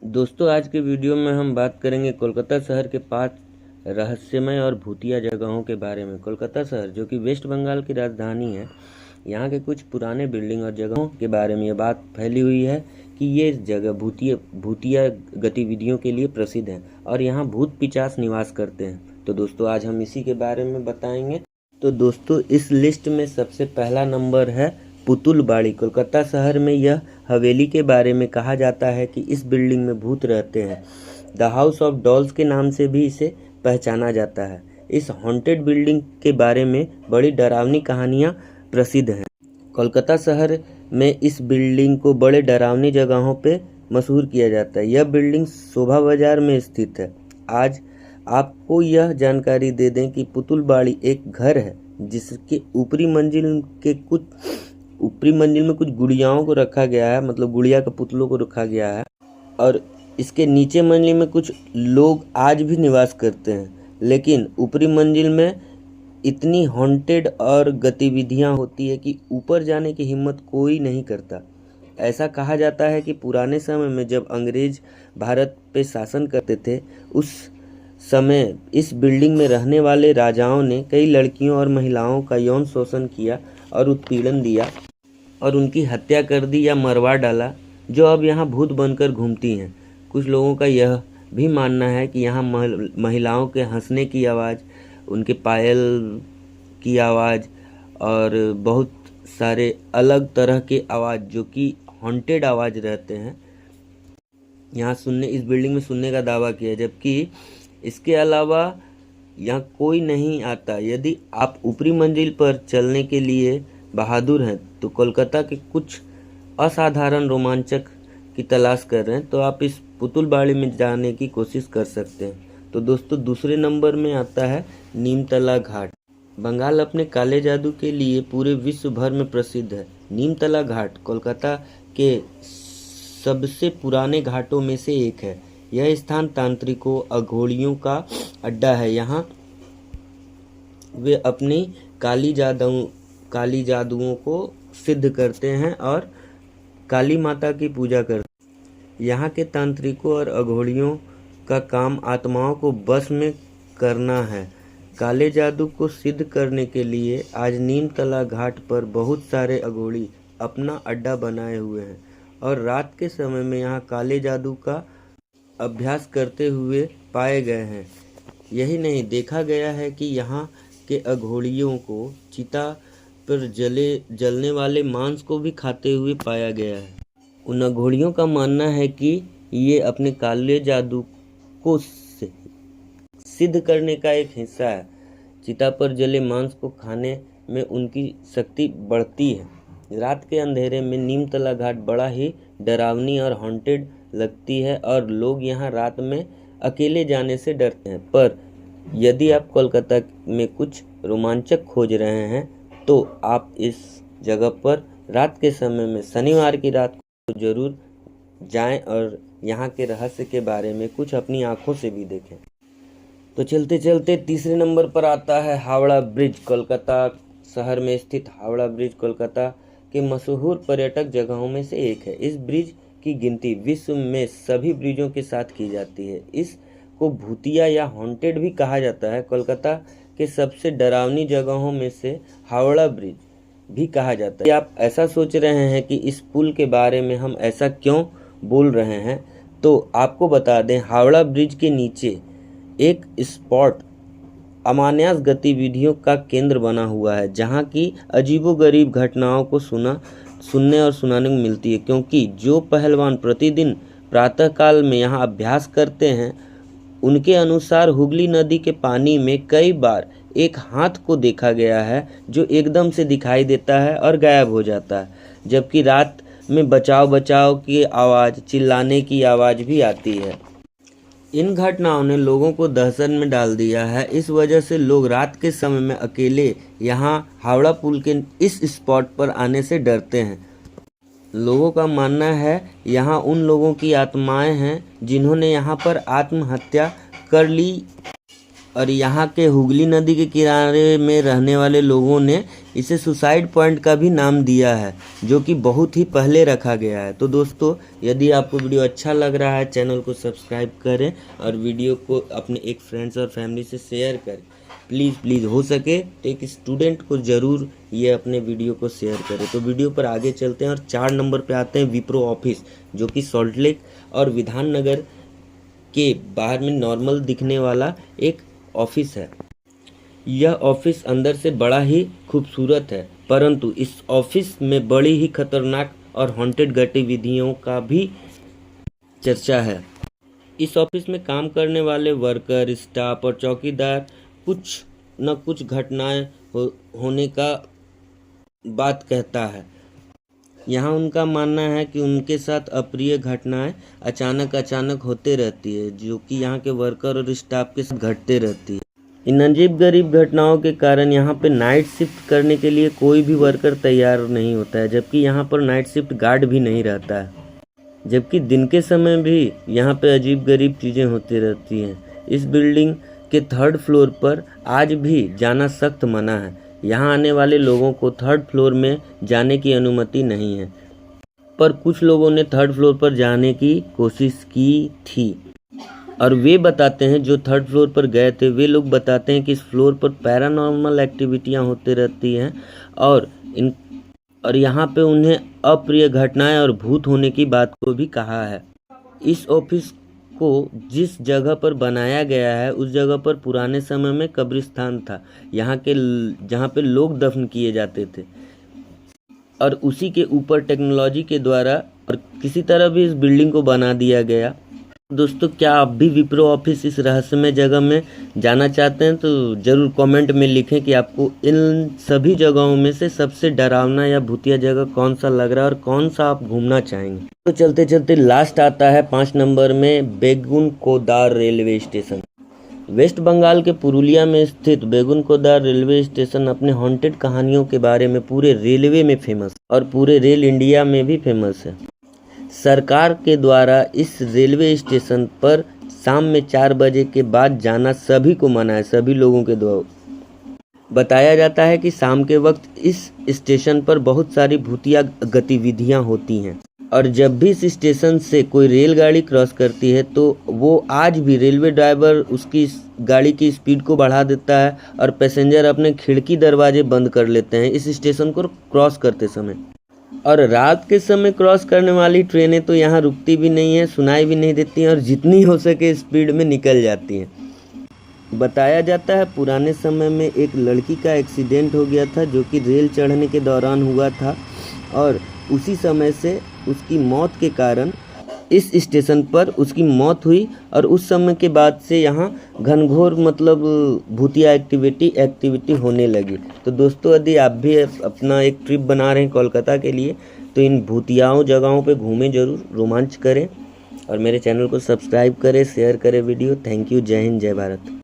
दोस्तों, आज के वीडियो में हम बात करेंगे कोलकाता शहर के 5 रहस्यमय और भूतिया जगहों के बारे में। कोलकाता शहर, जो कि वेस्ट बंगाल की राजधानी है, यहाँ के कुछ पुराने बिल्डिंग और जगहों के बारे में ये बात फैली हुई है कि ये जगह भूतिया गतिविधियों के लिए प्रसिद्ध है और यहाँ भूत पिशाच निवास करते हैं। तो दोस्तों, आज हम इसी के बारे में बताएंगे। तो दोस्तों, इस लिस्ट में सबसे पहला नंबर है पुतुल बाड़ी। कोलकाता शहर में यह हवेली के बारे में कहा जाता है कि इस बिल्डिंग में भूत रहते हैं। द हाउस ऑफ डॉल्स के नाम से भी इसे पहचाना जाता है। इस हॉन्टेड बिल्डिंग के बारे में बड़ी डरावनी कहानियां प्रसिद्ध हैं। कोलकाता शहर में इस बिल्डिंग को बड़े डरावनी जगहों पे मशहूर किया जाता है। यह बिल्डिंग शोभा बाजार में स्थित है। आज आपको यह जानकारी दे दें कि पुतुल बाड़ी एक घर है जिसके ऊपरी मंजिल में कुछ गुड़ियाओं को रखा गया है, मतलब गुड़िया के पुतलों को रखा गया है, और इसके नीचे मंजिल में कुछ लोग आज भी निवास करते हैं। लेकिन ऊपरी मंजिल में इतनी हॉन्टेड और गतिविधियां होती है कि ऊपर जाने की हिम्मत कोई नहीं करता। ऐसा कहा जाता है कि पुराने समय में जब अंग्रेज भारत पे शासन करते थे, उस समय इस बिल्डिंग में रहने वाले राजाओं ने कई लड़कियों और महिलाओं का यौन शोषण किया और उत्पीड़न दिया और उनकी हत्या कर दी या मरवा डाला, जो अब यहाँ भूत बनकर घूमती हैं। कुछ लोगों का यह भी मानना है कि यहाँ महिलाओं के हंसने की आवाज़, उनके पायल की आवाज़ और बहुत सारे अलग तरह के आवाज़, जो कि हॉन्टेड आवाज़ रहते हैं, यहाँ इस बिल्डिंग में सुनने का दावा किया। जबकि इसके अलावा यहाँ कोई नहीं आता। यदि आप ऊपरी मंजिल पर चलने के लिए बहादुर हैं तो कोलकाता के कुछ असाधारण रोमांचक की तलाश कर रहे हैं तो आप इस पुतुल बाड़ी में जाने की कोशिश कर सकते हैं। तो दोस्तों, दूसरे नंबर में आता है नीमतला घाट। बंगाल अपने काले जादू के लिए पूरे विश्व भर में प्रसिद्ध है। नीमतला घाट कोलकाता के सबसे पुराने घाटों में से एक है। यह स्थान तांत्रिकों, अघोड़ियों का अड्डा है। यहाँ वे अपनी काली जादुओं को सिद्ध करते हैं और काली माता की पूजा करते हैं। यहाँ के तांत्रिकों और अघोड़ियों का काम आत्माओं को बस में करना है। काले जादू को सिद्ध करने के लिए आज नीमतला घाट पर बहुत सारे अघोड़ी अपना अड्डा बनाए हुए हैं और रात के समय में यहाँ काले जादू का अभ्यास करते हुए पाए गए हैं। यही नहीं, देखा गया है कि यहाँ के अघोड़ियों को चिता पर जलने वाले मांस को भी खाते हुए पाया गया है। उन अघोड़ियों का मानना है कि ये अपने काले जादू को सिद्ध करने का एक हिस्सा है। चिता पर जले मांस को खाने में उनकी शक्ति बढ़ती है। रात के अंधेरे में नीमतला घाट बड़ा ही डरावनी और हॉन्टेड लगती है और लोग यहाँ रात में अकेले जाने से डरते हैं। पर यदि आप कोलकाता में कुछ रोमांचक खोज रहे हैं तो आप इस जगह पर रात के समय में शनिवार की रात को जरूर जाएं और यहाँ के रहस्य के बारे में कुछ अपनी आंखों से भी देखें। तो चलते चलते तीसरे नंबर पर आता है हावड़ा ब्रिज। कोलकाता शहर में स्थित हावड़ा ब्रिज कोलकाता के मशहूर पर्यटक जगहों में से एक है। इस ब्रिज की गिनती विश्व में सभी ब्रिजों के साथ की जाती है। इसको भूतिया या हॉन्टेड भी कहा जाता है। कोलकाता के सबसे डरावनी जगहों में से हावड़ा ब्रिज भी कहा जाता है। आप ऐसा सोच रहे हैं कि इस पुल के बारे में हम ऐसा क्यों बोल रहे हैं, तो आपको बता दें, हावड़ा ब्रिज के नीचे एक स्पॉट अमानवीय गतिविधियों का केंद्र बना हुआ है, जहां की अजीबोगरीब घटनाओं को सुनने और सुनाने को मिलती है। क्योंकि जो पहलवान प्रतिदिन प्रातःकाल में यहाँ अभ्यास करते हैं, उनके अनुसार हुगली नदी के पानी में कई बार एक हाथ को देखा गया है जो एकदम से दिखाई देता है और गायब हो जाता है। जबकि रात में बचाव बचाव की आवाज़, चिल्लाने की आवाज़ भी आती है। इन घटनाओं ने लोगों को दहशत में डाल दिया है। इस वजह से लोग रात के समय में अकेले यहाँ हावड़ा पुल के इस स्पॉट पर आने से डरते हैं। लोगों का मानना है यहाँ उन लोगों की आत्माएं हैं जिन्होंने यहाँ पर आत्महत्या कर ली और यहाँ के हुगली नदी के किनारे में रहने वाले लोगों ने इसे सुसाइड पॉइंट का भी नाम दिया है, जो कि बहुत ही पहले रखा गया है। तो दोस्तों, यदि आपको वीडियो अच्छा लग रहा है, चैनल को सब्सक्राइब करें और वीडियो को अपने एक फ्रेंड्स और फैमिली से शेयर करें। प्लीज़ हो सके तो एक स्टूडेंट को ज़रूर ये अपने वीडियो को शेयर करें। तो वीडियो पर आगे चलते हैं और 4 नंबर पे आते हैं विप्रो ऑफिस, जो कि सॉल्ट लेक और विधान नगर के बाहर में नॉर्मल दिखने वाला एक ऑफिस है। यह ऑफिस अंदर से बड़ा ही खूबसूरत है, परंतु इस ऑफिस में बड़ी ही खतरनाक और हॉन्टेड गतिविधियों का भी चर्चा है। इस ऑफिस में काम करने वाले वर्कर, स्टाफ और चौकीदार कुछ न कुछ घटनाएं होने का बात कहता है। यहाँ उनका मानना है कि उनके साथ अप्रिय घटनाएं अचानक होते रहती है, जो कि यहाँ के वर्कर और स्टाफ के साथ घटते रहती है। इन अजीब गरीब घटनाओं के कारण यहाँ पे नाइट शिफ्ट करने के लिए कोई भी वर्कर तैयार नहीं होता है, जबकि यहाँ पर नाइट शिफ्ट गार्ड भी नहीं रहता है। जबकि दिन के समय भी यहाँ पे अजीब गरीब चीज़ें होती रहती हैं। इस बिल्डिंग के 3rd फ्लोर पर आज भी जाना सख्त मना है। यहाँ आने वाले लोगों को 3rd फ्लोर में जाने की अनुमति नहीं है, पर कुछ लोगों ने 3rd फ्लोर पर जाने की कोशिश की थी और वे बताते हैं, जो 3rd फ्लोर पर गए थे, वे लोग बताते हैं कि इस फ्लोर पर पैरानॉर्मल एक्टिविटियाँ होती रहती हैं और यहाँ पे उन्हें अप्रिय घटनाएं और भूत होने की बात को भी कहा है। इस ऑफिस को जिस जगह पर बनाया गया है, उस जगह पर पुराने समय में कब्रिस्तान था, जहाँ पे लोग दफन किए जाते थे, और उसी के ऊपर टेक्नोलॉजी के द्वारा और किसी तरह भी इस बिल्डिंग को बना दिया गया। दोस्तों, क्या आप भी विप्रो ऑफिस इस रहस्यमय जगह में जाना चाहते हैं? तो ज़रूर कमेंट में लिखें कि आपको इन सभी जगहों में से सबसे डरावना या भूतिया जगह कौन सा लग रहा है और कौन सा आप घूमना चाहेंगे। तो चलते चलते लास्ट आता है 5 नंबर में Begunkodar railway station. Waste Bengal के पुरुलिया में स्थित बेगुनकोदार रेलवे स्टेशन अपने हॉन्टेड कहानियों के बारे में पूरे रेलवे में फेमस और पूरे रेल इंडिया में भी फेमस है। सरकार के द्वारा इस रेलवे स्टेशन पर शाम में 4 बजे के बाद जाना सभी को मना है, सभी लोगों के द्वारा। बताया जाता है कि शाम के वक्त इस स्टेशन पर बहुत सारी भूतिया गतिविधियां होती हैं और जब भी इस स्टेशन से कोई रेलगाड़ी क्रॉस करती है तो वो आज भी रेलवे ड्राइवर उसकी गाड़ी की स्पीड को बढ़ा देता है और पैसेंजर अपने खिड़की दरवाजे बंद कर लेते हैं इस स्टेशन को क्रॉस करते समय। और रात के समय क्रॉस करने वाली ट्रेनें तो यहाँ रुकती भी नहीं है, सुनाई भी नहीं देती हैं और जितनी हो सके स्पीड में निकल जाती हैं। बताया जाता है पुराने समय में एक लड़की का एक्सीडेंट हो गया था, जो कि रेल चढ़ने के दौरान हुआ था और उसी समय से उसकी मौत के कारण इस स्टेशन पर उसकी मौत हुई और उस समय के बाद से यहाँ घनघोर भूतिया एक्टिविटी होने लगी। तो दोस्तों, यदि आप भी अपना एक ट्रिप बना रहे हैं कोलकाता के लिए, तो इन भूतियाओं जगहों पे घूमें ज़रूर, रोमांच करें और मेरे चैनल को सब्सक्राइब करें, शेयर करें वीडियो। Thank you. जय हिंद, जय भारत।